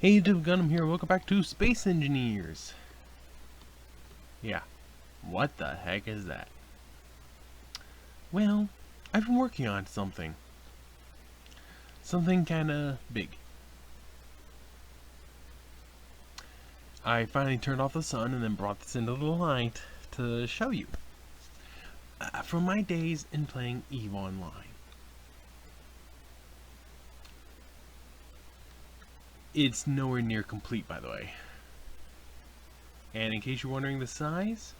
Hey YouTube, Gunham here. Welcome back to Space Engineers. Yeah, what the heck is that? Well, I've been working on something kinda big. I finally turned off the sun and then brought this into the light to show you. From my days in playing EvE Online. It's nowhere near complete, by the way. And in case you're wondering the size,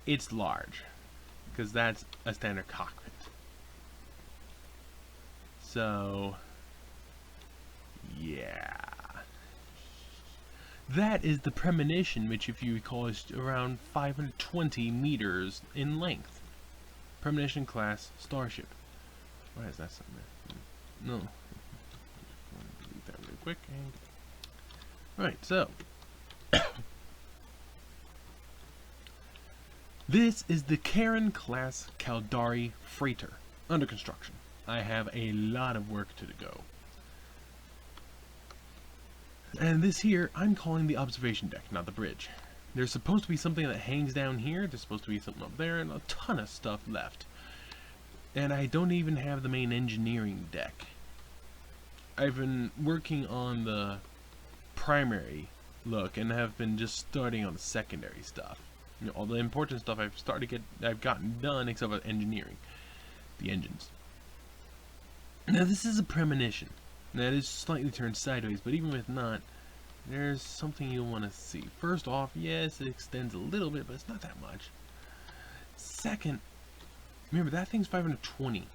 it's large, because that's a standard cockpit. So, yeah. That is the premonition, which if you recall is around 520 meters in length. Premonition class starship. Why is that something there? No. Delete that really quick. Right, so. This is the Charon class Caldari freighter, under construction. I have a lot of work to go. And this here, I'm calling the observation deck, not the bridge. There's supposed to be something that hangs down here, there's supposed to be something up there, and a ton of stuff left. And I don't even have the main engineering deck. I've been working on the primary look, and have been just starting on the secondary stuff. You know, all the important stuff I've gotten done, except for engineering, the engines. Now this is a premonition. Now it is slightly turned sideways, but even with not, there's something you'll want to see. First off, yes, it extends a little bit, but it's not that much. Second, remember that thing's 520.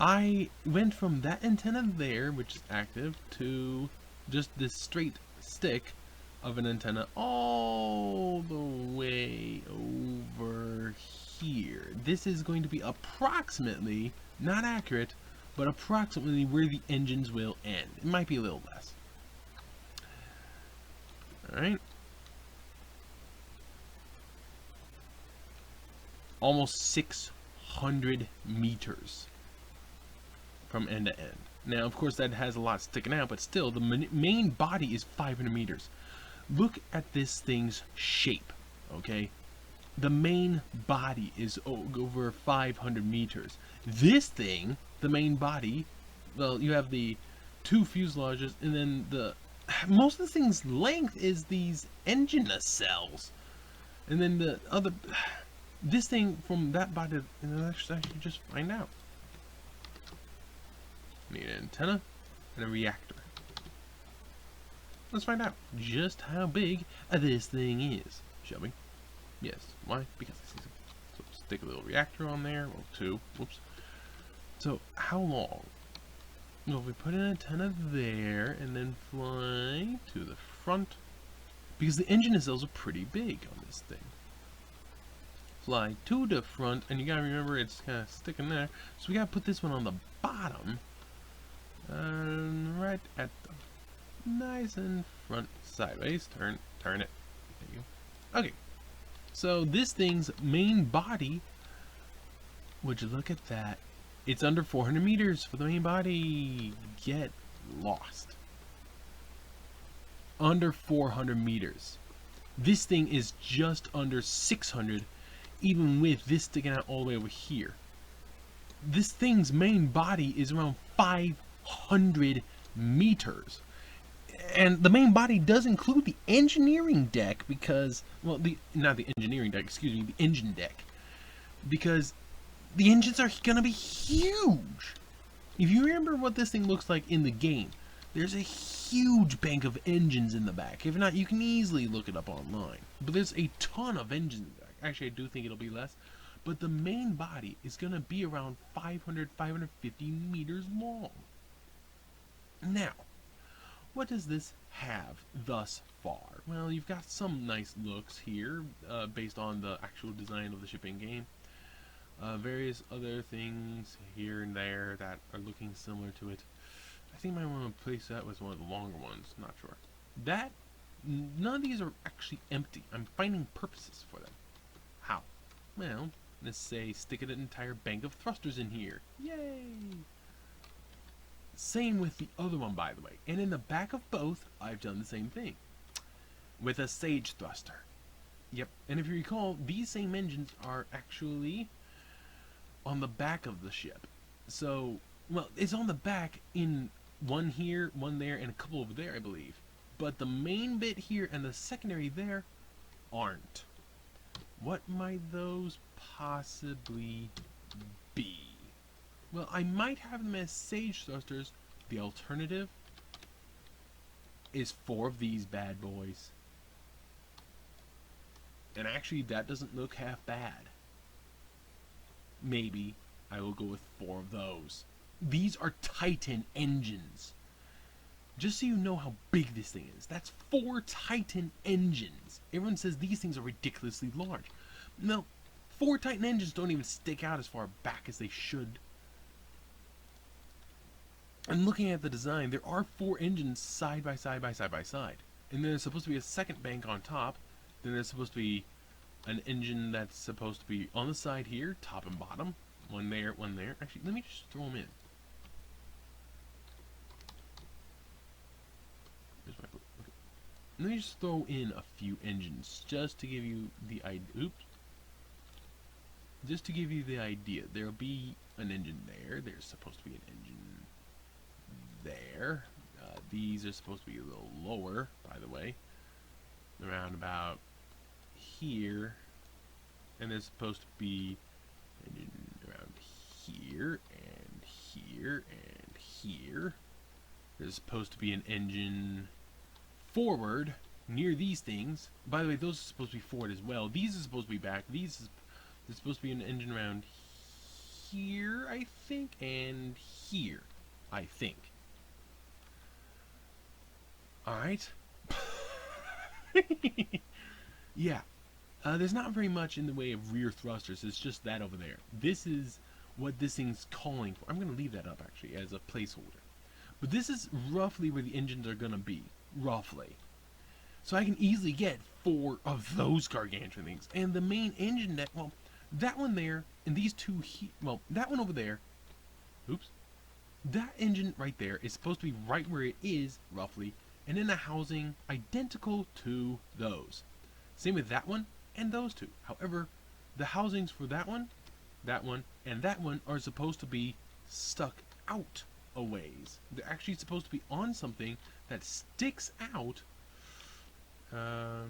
I went from that antenna there, which is active, to just this straight stick of an antenna all the way over here. This is going to be approximately, not accurate, but approximately where the engines will end. It might be a little less. Alright. Almost 600 meters from end to end. Now, of course, that has a lot sticking out, but still, the main body is 500 meters. Look at this thing's shape, okay? The main body is over 500 meters. This thing, the main body, well, you have the two fuselages, and then most of the thing's length is these engine nacelles. And then the other, this thing from that body, and let's actually just find out. Need an antenna and a reactor. Let's find out just how big this thing is, shall we? Yes. Why? Because I see some. So stick a little reactor on there. Well, two. Whoops. So how long? Well, if we put an antenna there and then fly to the front, because the engine nacelles are pretty big on this thing. Fly to the front, and you gotta remember it's kind of sticking there. So we gotta put this one on the bottom, right at the nice and front sideways. Turn it. There you go. Okay. So this thing's main body, would you look at that? It's under 400 meters for the main body. Get lost. Under 400 meters. This thing is just under 600, even with this sticking out all the way over here. This thing's main body is around 500 meters. And the main body does include the engineering deck because, well, not the engineering deck, excuse me, the engine deck. Because the engines are going to be huge. If you remember what this thing looks like in the game, there's a huge bank of engines in the back. If not, you can easily look it up online. But there's a ton of engines in the back. Actually, I do think it'll be less. But the main body is going to be around 500, 550 meters long. Now, what does this have thus far? Well, you've got some nice looks here, based on the actual design of the ship in game. Various other things here and there that are looking similar to it. I think I might want to place that with one of the longer ones, not sure. None of these are actually empty. I'm finding purposes for them. How? Well, let's say stick an entire bank of thrusters in here. Yay! Same with the other one, by the way. And in the back of both, I've done the same thing. With a Sage thruster. Yep, and if you recall, these same engines are actually on the back of the ship. So, well, it's on the back in one here, one there, and a couple over there, I believe. But the main bit here and the secondary there aren't. What might those possibly be? Well, I might have them as Sage thrusters. The alternative is 4 of these bad boys. And actually, that doesn't look half bad. Maybe I will go with 4 of those. These are Titan engines. Just so you know how big this thing is, that's 4 Titan engines. Everyone says these things are ridiculously large. No, 4 Titan engines don't even stick out as far back as they should. And looking at the design, there are 4 engines side by side by side by side. And there's supposed to be a second bank on top. Then there's supposed to be an engine that's supposed to be on the side here, top and bottom. One there, one there. Actually, let me just throw them in. Okay. Let me just throw in a few engines just to give you the idea. Oops. Just to give you the idea. There'll be an engine there. There's supposed to be an engine there. These are supposed to be a little lower, by the way. Around about here. And there's supposed to be an engine around here and here and here. There's supposed to be an engine forward near these things. By the way, those are supposed to be forward as well. These are supposed to be back. There's supposed to be an engine around here, I think, and here, I think. Alright. Yeah. There's not very much in the way of rear thrusters. It's just that over there. This is what this thing's calling for. I'm going to leave that up, actually, as a placeholder. But this is roughly where the engines are going to be. Roughly. So I can easily get 4 of those gargantuan things. And the main engine that, well, that one there, and these 2 well, that one over there, oops, that engine right there is supposed to be right where it is, roughly, and in a housing identical to those. Same with that one and those 2. However, the housings for that one, and that one are supposed to be stuck out a ways. They're actually supposed to be on something that sticks out. I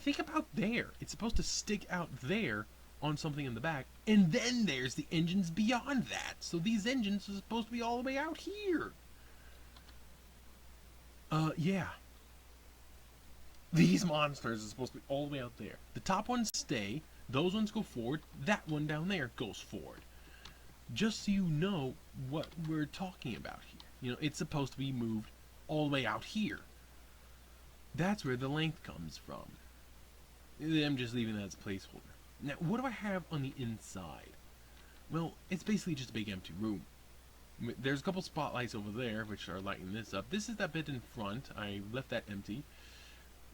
think about there. It's supposed to stick out there on something in the back, and then there's the engines beyond that. So these engines are supposed to be all the way out here. Yeah. These monsters are supposed to be all the way out there. The top ones stay, those ones go forward, that one down there goes forward. Just so you know what we're talking about here. You know, it's supposed to be moved all the way out here. That's where the length comes from. I'm just leaving that as a placeholder. Now, what do I have on the inside? Well, it's basically just a big empty room. There's a couple spotlights over there, which are lighting this up. This is that bit in front. I left that empty.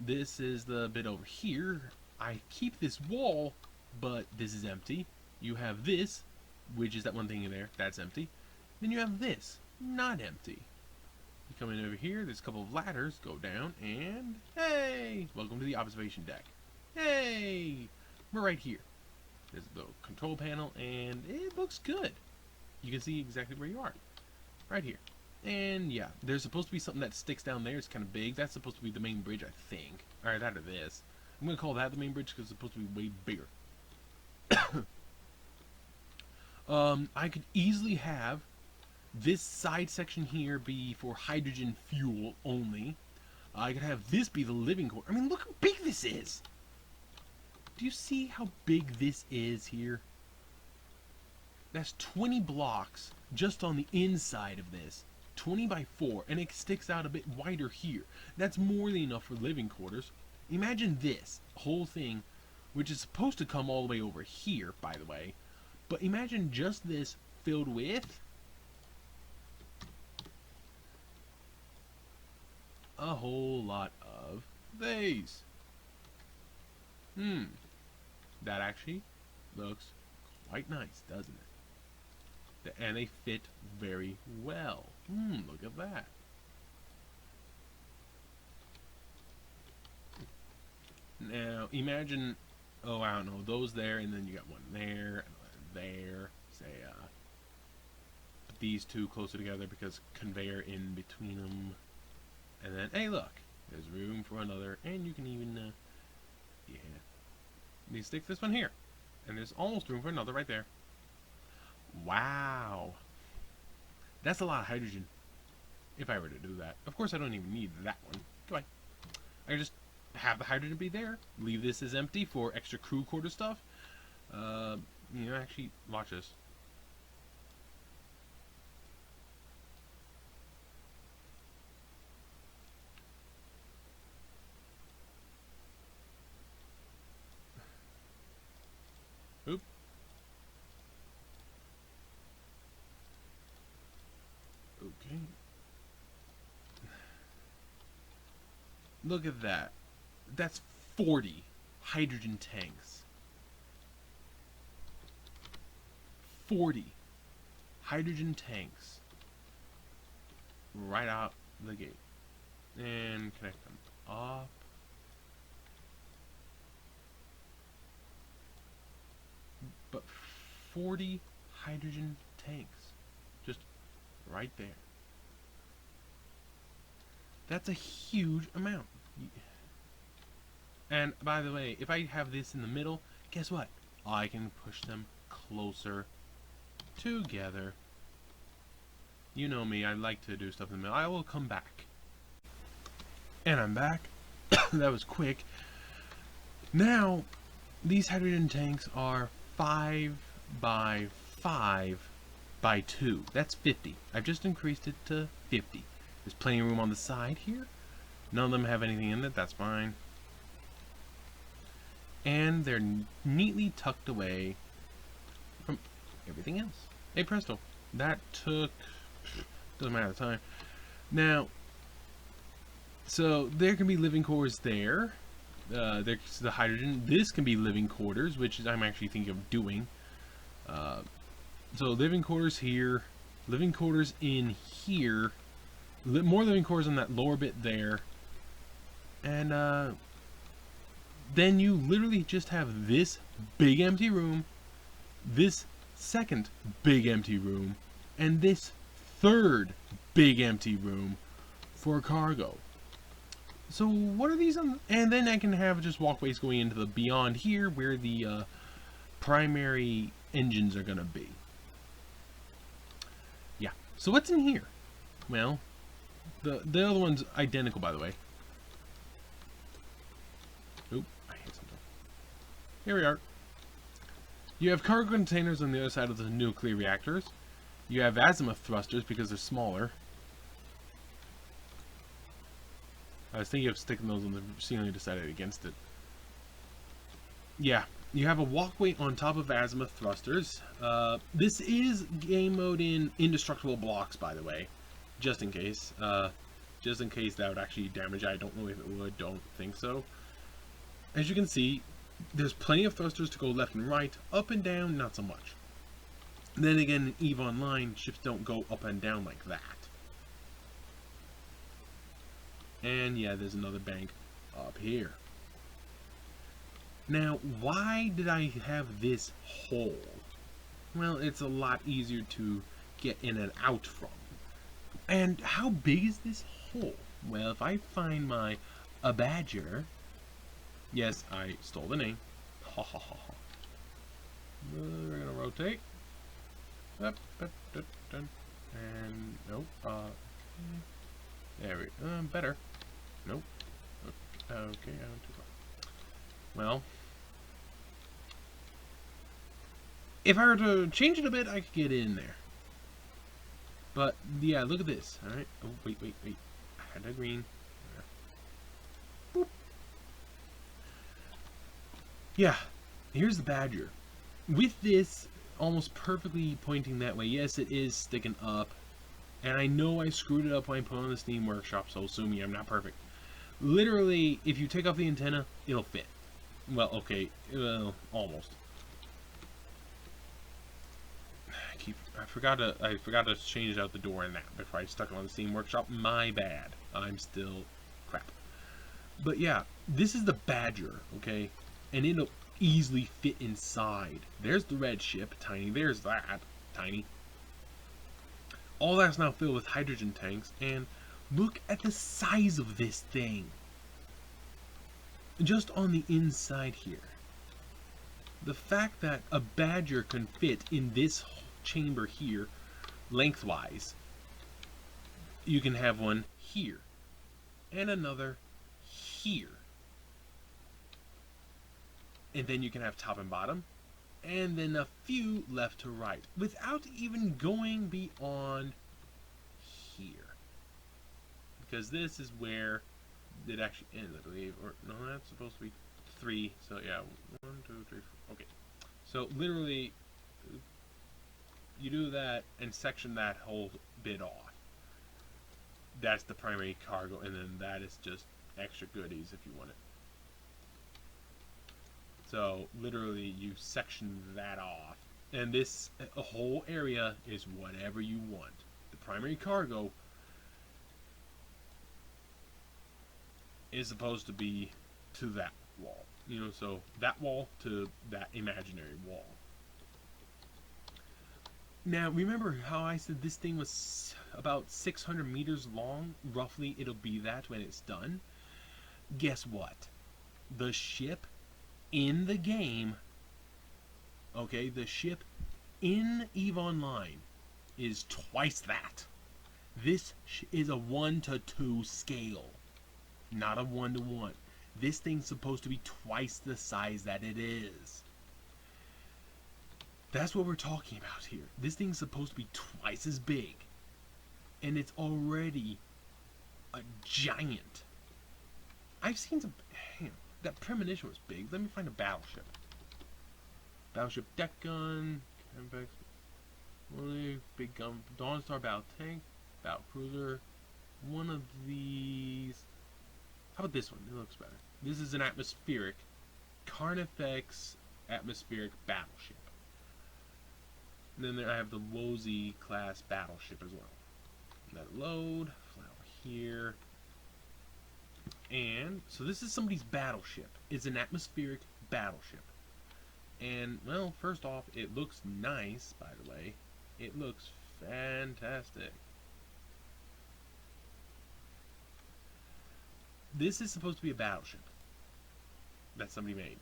This is the bit over here. I keep this wall, but this is empty. You have this, which is that one thing in there. That's empty. Then you have this, not empty. You come in over here. There's a couple of ladders. Go down, and hey! Welcome to the observation deck. Hey! We're right here. There's the control panel, and it looks good. You can see exactly where you are. Right here. And yeah, there's supposed to be something that sticks down there. It's kind of big. That's supposed to be the main bridge, I think. Or that or this. I'm going to call that the main bridge because it's supposed to be way bigger. I could easily have this side section here be for hydrogen fuel only. I could have this be the living quarter. I mean, look how big this is. Do you see how big this is here? That's 20 blocks just on the inside of this. 20 by 4, and it sticks out a bit wider here. That's more than enough for living quarters. Imagine this whole thing, which is supposed to come all the way over here, by the way. But imagine just this filled with a whole lot of these. That actually looks quite nice, doesn't it? And they fit very well. Look at that. Now, imagine, oh, I don't know, those there, and then you got one there, and one there. Say, put these two closer together because conveyor in between them. And then, hey, look, there's room for another, and you can even, yeah. You stick this one here, and there's almost room for another right there. Wow. That's a lot of hydrogen, if I were to do that. Of course, I don't even need that one. Goodbye. I just have the hydrogen be there, leave this as empty for extra crew quarter stuff. You know, actually, watch this. Oop. Okay. Look at that. That's 40 hydrogen tanks. 40 hydrogen tanks. Right out the gate. And connect them up. But 40 hydrogen tanks. Just right there. That's a huge amount. And by the way, if I have this in the middle, guess what? I can push them closer together. You know me, I like to do stuff in the middle. I will come back. And I'm back. That was quick. Now, these hydrogen tanks are 5 by 5 by 2. That's 50. I've just increased it to 50. There's plenty of room on the side here. None of them have anything in it. That's fine. And they're neatly tucked away from everything else. Hey presto. That took... doesn't matter the time. Now, so there can be living quarters there. There's the hydrogen. This can be living quarters, which I'm actually thinking of doing. So living quarters here. Living quarters in here. More living quarters on that lower bit there. And then you literally just have this big empty room, this second big empty room, and this third big empty room for cargo. So what are these on? And then I can have just walkways going into the beyond here where the primary engines are gonna be. Yeah. So what's in here? Well, the other one's identical, by the way. Oop, I hit something. Here we are. You have cargo containers on the other side of the nuclear reactors. You have azimuth thrusters because they're smaller. I was thinking of sticking those on the ceiling, decided against it. Yeah, you have a walkway on top of azimuth thrusters. This is game mode in indestructible blocks, by the way. Just in case. Just in case that would actually damage. I don't know if it would. Don't think so. As you can see, there's plenty of thrusters to go left and right. Up and down, not so much. Then again, in EVE Online, ships don't go up and down like that. And yeah, there's another bank up here. Now, why did I have this hole? Well, it's a lot easier to get in and out from. And how big is this hole? Well, if I find my badger, yes, I stole the name. Ha ha ha ha. We're gonna rotate. Up, up, up, up, and nope. There we go. Better. Nope. Okay, I went too far. Well, if I were to change it a bit, I could get in there. But yeah, look at this. All right. Oh, wait. I had a green. Boop. Yeah. Here's the badger. With this almost perfectly pointing that way. Yes, it is sticking up. And I know I screwed it up when I put it on the Steam Workshop, so sue me, I'm not perfect. Literally, if you take off the antenna, it'll fit. Well, okay, almost. I forgot to change out the door in that before I stuck it on the Steam Workshop. My bad. I'm still crap. But yeah, this is the Badger, okay? And it'll easily fit inside. There's the red ship, tiny. There's that, tiny. All that's now filled with hydrogen tanks, and look at the size of this thing. Just on the inside here. The fact that a Badger can fit in this chamber here, lengthwise, you can have one here, and another here. And then you can have top and bottom, and then a few left to right, without even going beyond here. Because this is where it actually ends, I believe. Or, no, that's supposed to be 3, so yeah, 1, 2, 3, 4, okay. So, literally, you do that and section that whole bit off. That's the primary cargo, and then that is just extra goodies if you want it. So, literally, you section that off. And this whole area is whatever you want. The primary cargo is supposed to be to that wall. You know, so that wall to that imaginary wall. Now, remember how I said this thing was about 600 meters long? Roughly, it'll be that when it's done. Guess what? The ship in the game, okay, the ship in EVE Online is twice that. This is a 1:2 scale, not a 1:1. This thing's supposed to be twice the size that it is. That's what we're talking about here. This thing's supposed to be twice as big, and it's already a giant. I've seen some. That premonition was big. Let me find a battleship. Battleship deck gun, Campex, big gun, Dawnstar battle tank, battle cruiser. One of these. How about this one? It looks better. This is an atmospheric, Carnifex atmospheric battleship. And then there I have the Wozy class battleship as well. Let it load. Fly over here. And so this is somebody's battleship. It's an atmospheric battleship. And, well, first off, it looks nice, by the way. It looks fantastic. This is supposed to be a battleship that somebody made.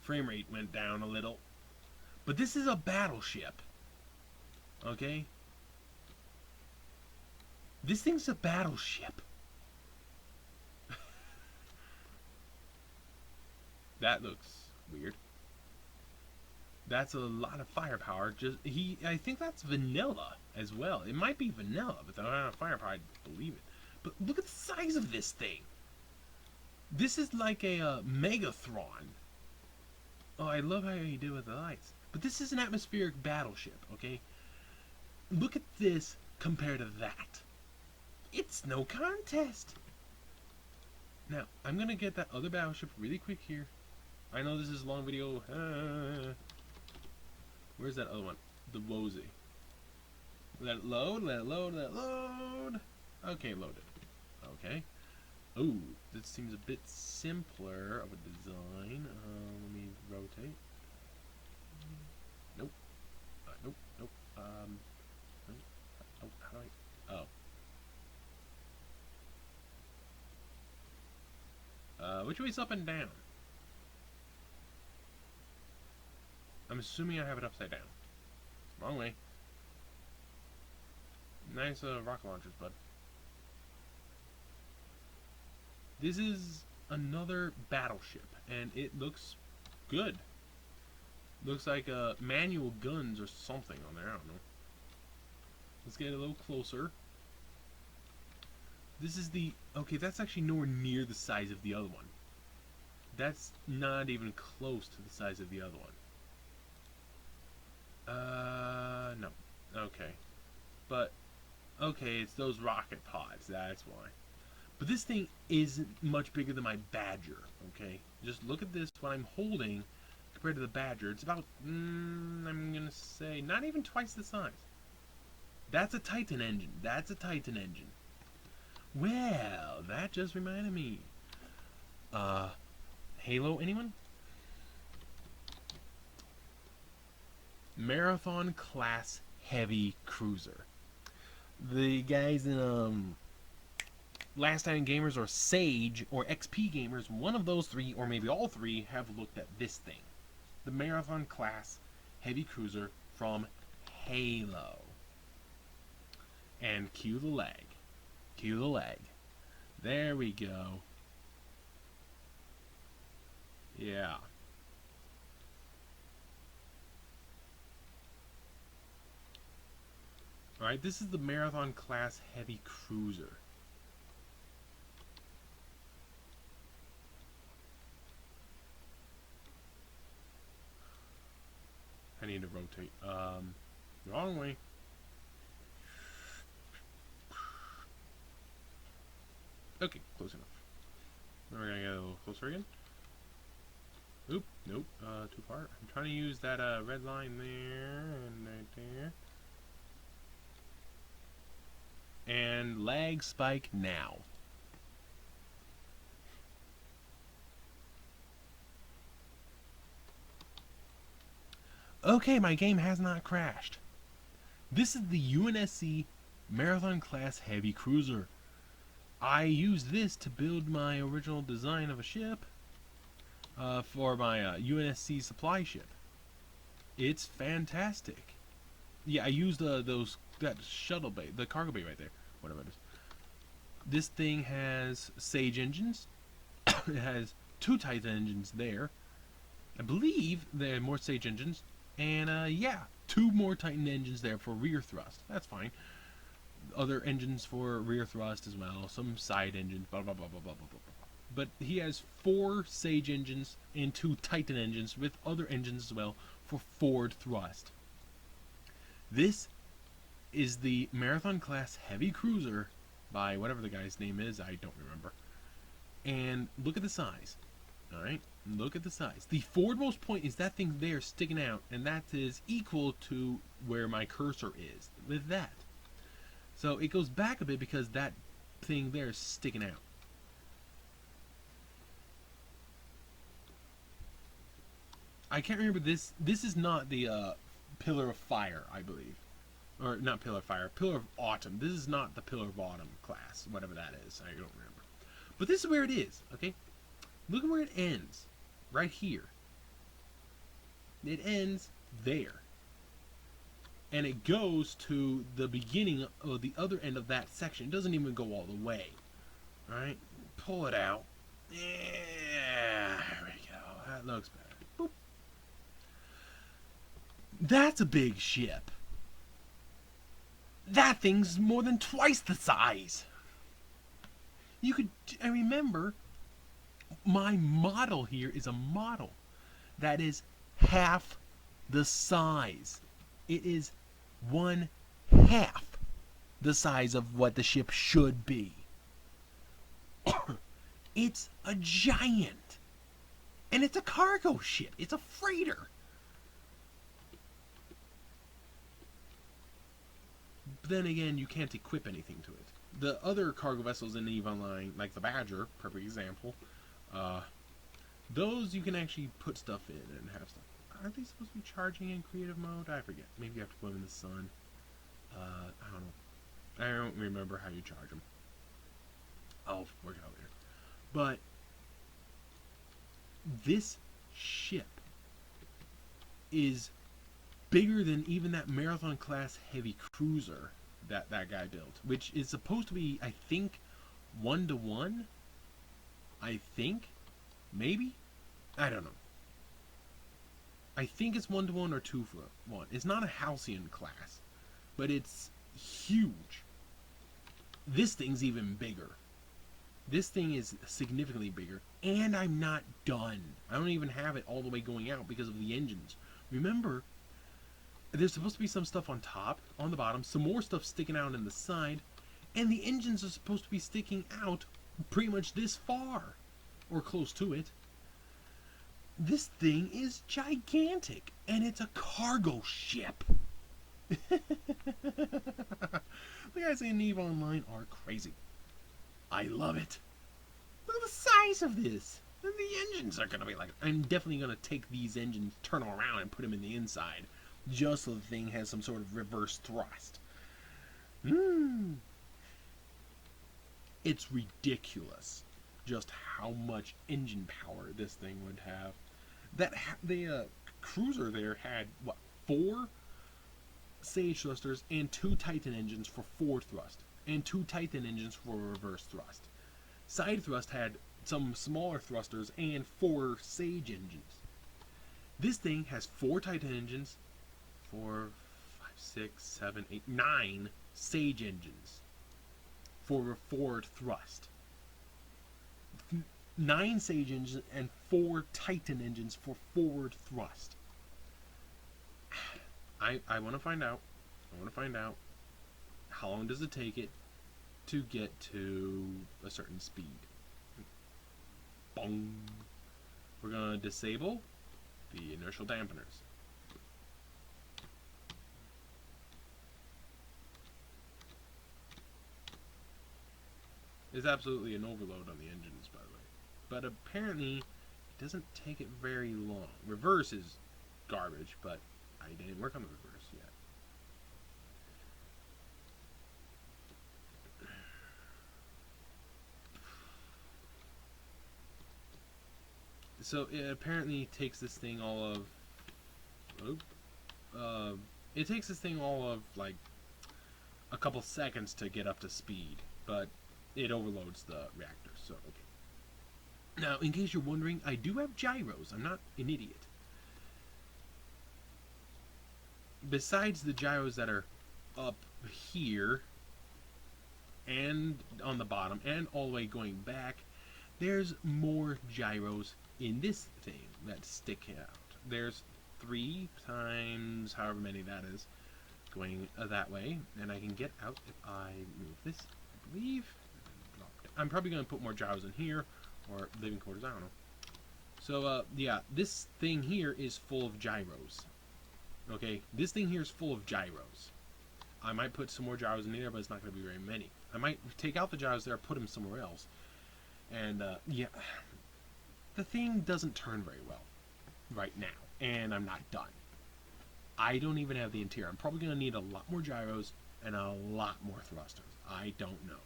Frame rate went down a little. But this is a battleship. Okay? This thing's a battleship. That looks weird. That's a lot of firepower. I think that's vanilla as well. It might be vanilla, but the amount of firepower, I believe it. But look at the size of this thing. This is like a Megatron. Oh, I love how he did with the lights. But this is an atmospheric battleship, okay? Look at this compared to that. It's no contest. Now, I'm going to get that other battleship really quick here. I know this is a long video. Where's that other one? The Wozy. Let it load, let it load, let it load. Okay, loaded. Okay. Ooh, this seems a bit simpler of a design. Let me rotate. Nope. Nope, nope. Oh, how do I... Oh. Which way's up and down? I'm assuming I have it upside down. Wrong way. Nice rocket launchers, bud. This is another battleship, and it looks good. Looks like manual guns or something on there, I don't know. Let's get a little closer. This is the... Okay, that's actually nowhere near the size of the other one. That's not even close to the size of the other one. No. Okay. But, okay, it's those rocket pods, that's why. But this thing isn't much bigger than my Badger, okay? Just look at this, what I'm holding compared to the Badger. It's about, I'm gonna say, not even twice the size. That's a Titan engine. That's a Titan engine. Well, that just reminded me. Halo, anyone? Marathon class heavy cruiser. The guys in Last Time Gamers or Sage or XP Gamers, one of those three, or maybe all three, have looked at this thing. The Marathon class heavy cruiser from Halo. And cue the leg. Cue the leg. There we go. Yeah. Alright, this is the Marathon class heavy cruiser. I need to rotate. Wrong way. Okay, close enough. We're gonna get a little closer again. Oop, nope, too far. I'm trying to use that red line there and right there. And lag spike now. Okay, my game has not crashed. This is the UNSC Marathon class heavy cruiser. I used this to build my original design of a ship for my UNSC supply ship. It's fantastic. Yeah, I used that shuttle bay, the cargo bay right there, whatever it is. This thing has Sage engines. It has 2 Titan engines there. I believe there are more Sage engines, and yeah, 2 more Titan engines there for rear thrust. That's fine. Other engines for rear thrust as well, some side engines, blah blah blah blah blah blah blah. But he has 4 Sage engines and 2 Titan engines with other engines as well for forward thrust. This is the Marathon class heavy cruiser by whatever the guy's name is, I don't remember. And look at the size. Alright, look at the size. The forwardmost point is that thing there sticking out, and that is equal to where my cursor is with that. So it goes back a bit because that thing there is sticking out. I can't remember this. This is not the Pillar of Fire, I believe. Or not Pillar of Fire, Pillar of Autumn. This is not the Pillar of Autumn class, whatever that is. I don't remember. But this is where it is, okay? Look at where it ends. Right here. It ends there. And it goes to the beginning of the other end of that section. It doesn't even go all the way. Alright? Pull it out. Yeah, there we go. That looks better. Boop. That's a big ship. That thing's more than twice the size. I remember my model here is a model that is half the size. It is 1/2 the size of what the ship should be. It's a giant. And it's a cargo ship. It's a freighter. But then again, you can't equip anything to it. The other cargo vessels in EVE Online, like the Badger, perfect example, those you can actually put stuff in and have stuff. Are they supposed to be charging in creative mode? I forget. Maybe you have to put them in the sun. I don't know. I don't remember how you charge them. I'll work it out later. But this ship is bigger than even that Marathon class heavy cruiser that guy built, which is supposed to be, I think, 1-to-1. I think, maybe, I don't know. I think it's 1-to-1 or 2-for-1. It's not a Halcyon class, but it's huge. This thing's even bigger. This thing is significantly bigger, and I'm not done. I don't even have it all the way going out because of the engines. Remember, there's supposed to be some stuff on top, on the bottom, some more stuff sticking out in the side, and the engines are supposed to be sticking out pretty much this far, or close to it. This thing is gigantic, and it's a cargo ship. The guys in EVE Online are crazy. I love it. Look at the size of this. And the engines are going to be like... I'm definitely going to take these engines, turn them around, and put them in the inside. Just so the thing has some sort of reverse thrust. It's ridiculous just how much engine power this thing would have. The cruiser there had, what, 4 Sage thrusters and 2 Titan engines for forward thrust, and 2 Titan engines for reverse thrust. Side thrust had some smaller thrusters and 4 Sage engines. This thing has 4 Titan engines, 4, 5, 6, 7, 8, 9 Sage engines for forward thrust. 9 Sage engines and 4 Titan engines for forward thrust. I want to find out. I want to find out how long does it take it to get to a certain speed. Boom. We're going to disable the inertial dampeners. There's absolutely an overload on the engines, by the way. But apparently, it doesn't take it very long. Reverse is garbage, but I didn't work on the reverse yet. So it apparently takes this thing all of... it takes this thing all of, like, a couple seconds to get up to speed, but it overloads the reactor, so okay. Now, in case you're wondering, I do have gyros. I'm not an idiot. Besides the gyros that are up here and on the bottom and all the way going back, there's more gyros in this thing that stick out. There's 3 times however many that is going that way, and I can get out if I move this, I believe. I'm probably going to put more gyros in here, or living quarters, I don't know. So, yeah, this thing here is full of gyros. Okay, this thing here is full of gyros. I might put some more gyros in there, but it's not going to be very many. I might take out the gyros there, put them somewhere else. And, yeah, the thing doesn't turn very well right now, and I'm not done. I don't even have the interior. I'm probably going to need a lot more gyros and a lot more thrusters. I don't know.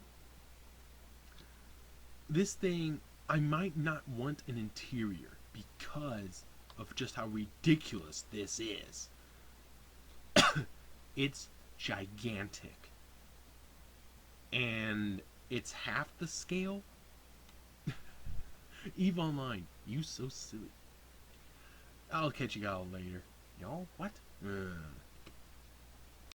This thing, I might not want an interior because of just how ridiculous this is. It's gigantic. And it's half the scale. EVE Online, you so silly. I'll catch you all later. Y'all, what?